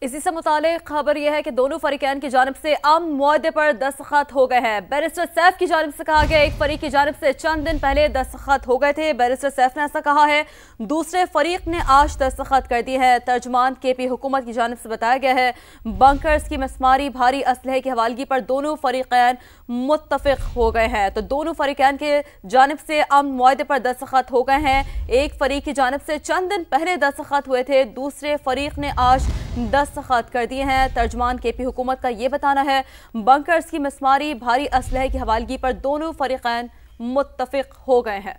इसी से मुतालिक खबर यह है कि दोनों फरीकैन की जानिब से अमन मुआहदे पर दस्तखत हो गए हैं। बैरिस्टर सैफ की जानिब से कहा गया एक फरीक की जानिब से चंद दिन पहले दस्तखत हो गए थे। बैरिस्टर सैफ ने ऐसा कहा है, दूसरे फरीक ने आज दस्तखत कर दी है। तर्जुमान केपी हुकूमत की जानिब से बताया गया है बंकर्स की मसमारी भारी असलहे की हवालगी पर दोनों फरीकैन मुत्तफिक हो गए हैं। तो दोनों फरीकैन के जानिब से अमन मुआहदे पर दस्तखत हो गए हैं। एक फरीक की जानिब से चंद दिन पहले दस्तखत हुए थे, दूसरे फरीक ने आज दस्तखत कर दिए हैं। तर्जुमान केपी हुकूमत का ये बताना है बंकर्स की मसमारी भारी असलहे की हवालगी पर दोनों फरीकैन मुत्तफिक हो गए हैं।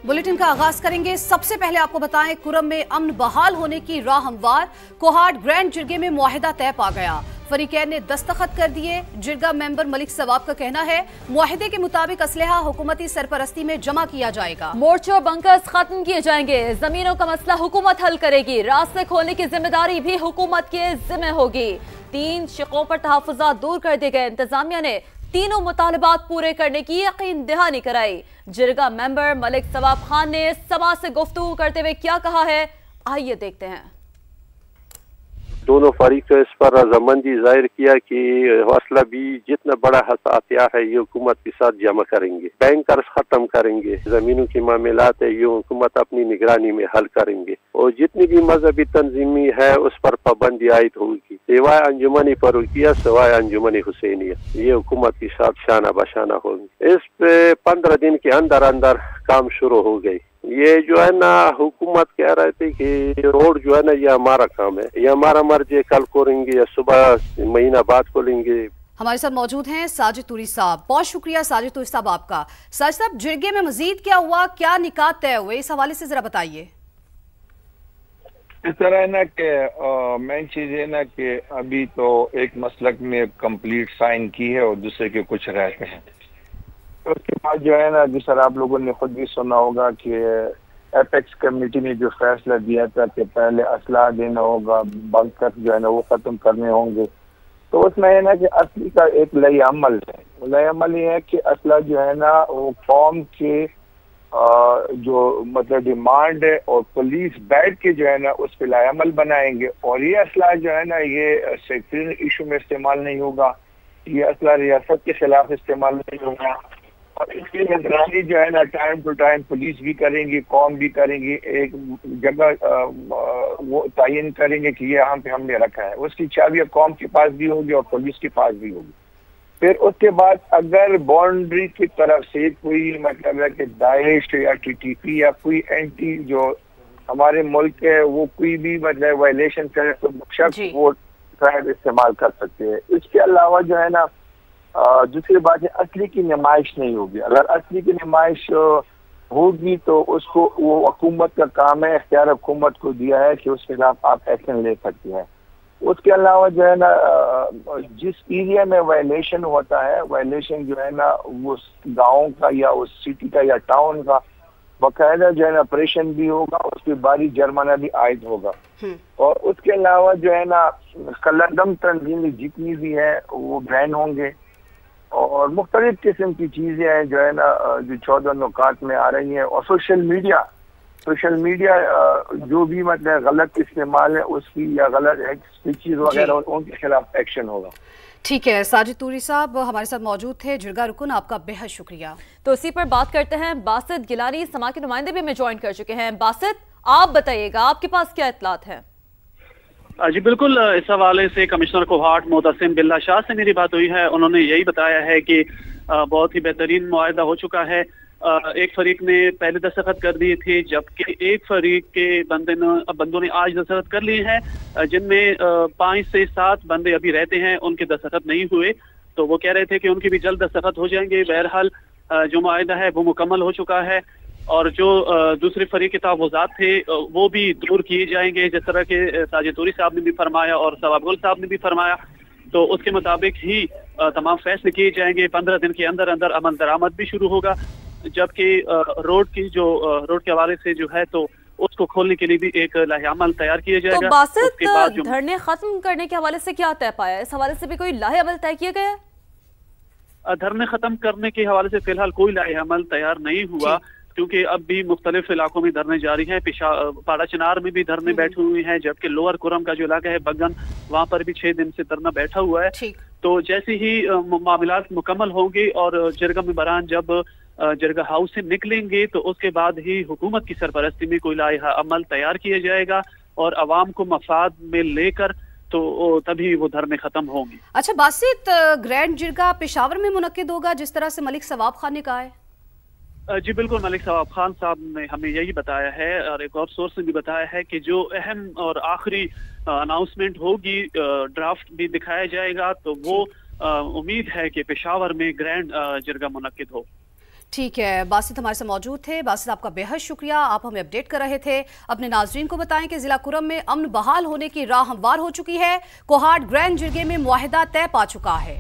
बुलेटिन का आगाज करेंगे। सबसे पहले आपको बताएं कुरम में अमन बहाल होने की राह हमवार। कोहाट ग्रैंड जिरगे में मुआहिदा तय पा गया, फरीकैन ने दस्तखत कर दिए। जिरगा मेंबर मलिक सवाब का कहना है मुआहिदे के मुताबिक असलहा हुकूमती सरपरस्ती में जमा किया जाएगा। मोर्चे और बंकर्स खत्म किए जाएंगे, जमीनों का मसला हुकूमत हल करेगी, रास्ते खोलने की जिम्मेदारी भी हुकूमत के जिम्मे होगी। 3 शिकों पर तहफ़्फ़ुज़ात दूर कर दिए गए। इंतजामिया ने तीनों मुतालबात पूरे करने की यकीन दहानी कराई। जिरगा मेंबर मलिक सवाब खान ने समाज से गुफ्तगू करते हुए क्या कहा है, आइए देखते हैं। दोनों फरीक को इस पर रजामंदी जाहिर किया कि हौसला भी जितना बड़ा हथियार है ये हुकूमत के साथ जमा करेंगे, बैंकर्स खत्म करेंगे, जमीनों की मामलात है ये हुकूमत अपनी निगरानी में हल करेंगे और जितनी भी मजहबी तंजीमी है उस पर पाबंदी आयद होगी, सिवाय अंजुमन फरूकिया सिवाय अंजुमन हुसैनिया, ये हुकूमत के साथ शाना बशाना होंगे। इस पे 15 दिन के अंदर अंदर काम शुरू हो गई। ये जो है ना हुकूमत कह रहे थे कि रोड जो है ना ये हमारा काम है, ये हमारा मर्जी, कल खोलेंगे या सुबह महीना बाद खोलेंगे। हमारे साथ मौजूद हैं साजिद तूरी साहब। बहुत शुक्रिया साजिद तूरी साहब आपका। साजिद साहब, जिरगे में मजीद क्या हुआ, क्या निकात तय हुए, इस हवाले से जरा बताइए। इस तरह है ना कि मेन चीज है ना कि अभी तो एक मसलक में कंप्लीट साइन की है और दूसरे के कुछ रहते हैं। उसके बाद जो है ना, जिस तरह आप लोगों ने खुद भी सुना होगा कि एपेक्स कमेटी ने जो फैसला दिया था कि पहले असला देना होगा, बंकर जो है ना वो खत्म करने होंगे, तो उसमें है ना कि असली का एक लय अमल है। लय अमल ये है कि असला जो है ना वो कौम के जो मतलब डिमांड है और पुलिस बैठ के जो है ना उस पर लय अमल बनाएंगे और ये असला जो है ना ये सेक्टरियल इशू में इस्तेमाल नहीं होगा, ये असला रियासत के खिलाफ इस्तेमाल नहीं होगा और इसकी निगरानी जो है ना टाइम टू टाइम पुलिस भी करेंगी, कौम भी करेंगी। एक जगह वो तयन करेंगे कि ये यहाँ पे हमने रखा है, उसकी चाबी कौम के पास भी होगी और पुलिस के पास भी होगी। फिर उसके बाद अगर बाउंड्री की तरफ से कोई मतलब है कि दाइश या टीटीपी या कोई एंटी जो हमारे मुल्क है वो कोई भी मतलब वायलेशन करे तो शख्स वो शायद इस्तेमाल कर सकते हैं। इसके अलावा जो है ना दूसरी बात है असली की नुमाइश नहीं होगी। अगर असली की नुमाइश होगी तो उसको वो हुकूमत का काम है, इख्तियार हुकूमत को दिया है कि उसके खिलाफ आप एक्शन ले सकते हैं। उसके अलावा जो है ना जिस एरिया में वायलेशन होता है, वायलेशन जो है ना उस गांव का या उस सिटी का या टाउन का बाकायदा जो है ना ऑपरेशन भी होगा, उसकी बारी जुर्माना भी आयद होगा। और उसके अलावा जो है ना कलंदम तंजीमें जितनी भी है वो बैन होंगे और मुख्तलिफ किस्म की चीजें हैं जो है ना जो 14 नुकात में आ रही हैं। और सोशल मीडिया जो भी मतलब गलत इस्तेमाल है उसकी या गलत स्पीचेस वगैरह उनके खिलाफ एक्शन होगा। ठीक है, साजिद तूरी साहब हमारे साथ मौजूद थे, जिरगा रुकन, आपका बेहद शुक्रिया। तो इसी पर बात करते हैं, बासित गिलानी समा के नुमाइंदे भी हमें ज्वाइन कर चुके हैं। बासित, आप बताइएगा आपके पास क्या इत्तलात है? जी बिल्कुल, इस हवाले से कमिश्नर कोहाट मोतसिम बिल्ला शाह से मेरी बात हुई है। उन्होंने यही बताया है कि बहुत ही बेहतरीन मुआहदा हो चुका है। एक फरीक ने पहले दस्तखत कर दिए थे जबकि एक फरीक के बंदों ने आज दस्तखत कर लिए हैं, जिनमें 5 से 7 बंदे अभी रहते हैं, उनके दस्तखत नहीं हुए। तो वो कह रहे थे कि उनकी भी जल्द दस्तखत हो जाएंगे। बहरहाल जो मुआहदा है वो मुकम्मल हो चुका है और जो दूसरे फरीक के तहफ़्फ़ुज़ात थे वो भी दूर किए जाएंगे, जिस तरह के साजिद तूरी साहब ने भी फरमाया और सवाबुल साहब ने भी फरमाया। तो उसके मुताबिक ही तमाम फैसले किए जाएंगे। 15 दिन के अंदर अंदर अमल दरामद भी शुरू होगा, जबकि रोड के हवाले से जो है तो उसको खोलने के लिए भी एक लाहे-अमल तैयार किया जाएगा। तो बासित, धरने खत्म करने के हवाले से क्या तय पाया? इस हवाले से भी कोई लाहे-अमल तय किया गया? धरने खत्म करने के हवाले से फिलहाल कोई लाहे-अमल तैयार नहीं हुआ। क्योंकि अब भी मुख्तलिफ इलाकों में धरने जारी हैं। पाड़ा चिनार में भी धरने बैठे हुए हैं, जबकि लोअर कुरम का जो इलाका है बगन, वहां पर भी 6 दिन से धरना बैठा हुआ है। तो जैसे ही मामलात मुकम्मल होंगे और जिरगा मेंबरान जब जिरगा हाउस से निकलेंगे तो उसके बाद ही हुकूमत की सरपरस्ती में कोई लाइहा अमल तैयार किया जाएगा और अवाम को मफाद में लेकर तो तभी वो धरने खत्म होंगे। अच्छा बासित, ग्रैंड जिरगा पेशावर में मुनक्किद होगा जिस तरह से मलिक सवाब खान ने कहा है? जी बिल्कुल, मलिक सवाब खान साहब ने हमें यही बताया है और एक और सोर्स ने भी बताया है कि जो अहम और आखिरी अनाउंसमेंट होगी, ड्राफ्ट भी दिखाया जाएगा, तो वो उम्मीद है कि पेशावर में ग्रैंड जिरगा मुनक्किद हो। ठीक है, बासित हमारे साथ मौजूद थे। बासित आपका बेहद शुक्रिया, आप हमें अपडेट कर रहे थे। अपने नाजरीन को बताएं कि जिला कुरम में अमन बहाल होने की राह हमवार हो चुकी है। कोहाट ग्रैंड जिरगे में मुआहिदा तय पा चुका है।